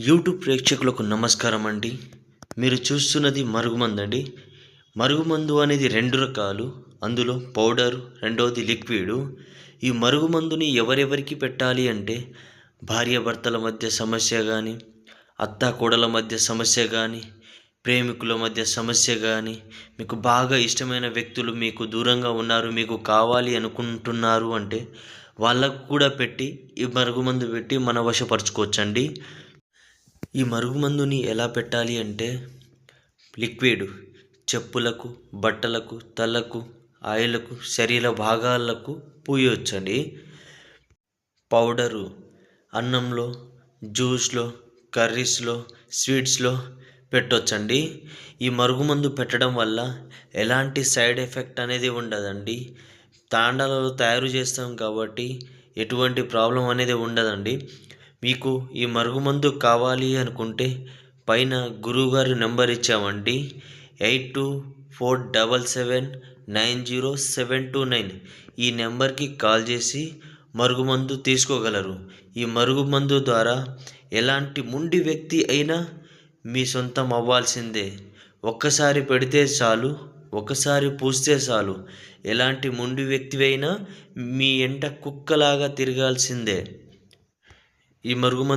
YouTube ప్రేక్షకులకు నమస్కారం అండి. మీరు చూస్తున్నది మరుగుమందు అండి. మరుగుమందు అనేది రెండు రకాలు. అందులో పౌడరు, రెండవది లిక్విడు. ఈ మరుగుమందుని ఎవరెవరికి పెట్టాలి అంటే భార్యాభర్తల మధ్య సమస్య కానీ, అత్తాకోడల మధ్య సమస్య కానీ, ప్రేమికుల మధ్య సమస్య కానీ, మీకు బాగా ఇష్టమైన వ్యక్తులు మీకు దూరంగా ఉన్నారు, మీకు కావాలి అనుకుంటున్నారు అంటే వాళ్ళకు కూడా పెట్టి ఈ మరుగుమందు పెట్టి మన వశపరచుకోవచ్చండి. ఈ మరుగుమందుని ఎలా పెట్టాలి అంటే లిక్విడ్ చెప్పులకు, బట్టలకు, తలకు, ఆయిలకు, శరీర భాగాలకు పూయవచ్చండి. పౌడరు అన్నంలో, జ్యూస్లో, కర్రీస్లో, స్వీట్స్లో పెట్టవచ్చండి. ఈ మరుగుమందు పెట్టడం వల్ల ఎలాంటి సైడ్ ఎఫెక్ట్ అనేది ఉండదండి. తాండాలలో తయారు చేస్తాం కాబట్టి ఎటువంటి ప్రాబ్లం అనేది ఉండదండి. మీకు ఈ మరుగుమందు కావాలి అనుకుంటే పైన గురువుగారి నెంబర్ ఇచ్చామండి. 8247790729 ఈ నెంబర్కి కాల్ చేసి మరుగుమందు తీసుకోగలరు. ఈ మరుగుమందు ద్వారా ఎలాంటి మొండి వ్యక్తి అయినా మీ సొంతం అవ్వాల్సిందే. ఒక్కసారి పెడితే చాలు, ఒకసారి పూస్తే చాలు, ఎలాంటి మొండి వ్యక్తివైనా మీ ఎంట కుక్కలాగా తిరగాల్సిందే. ఈ మరుగుమందు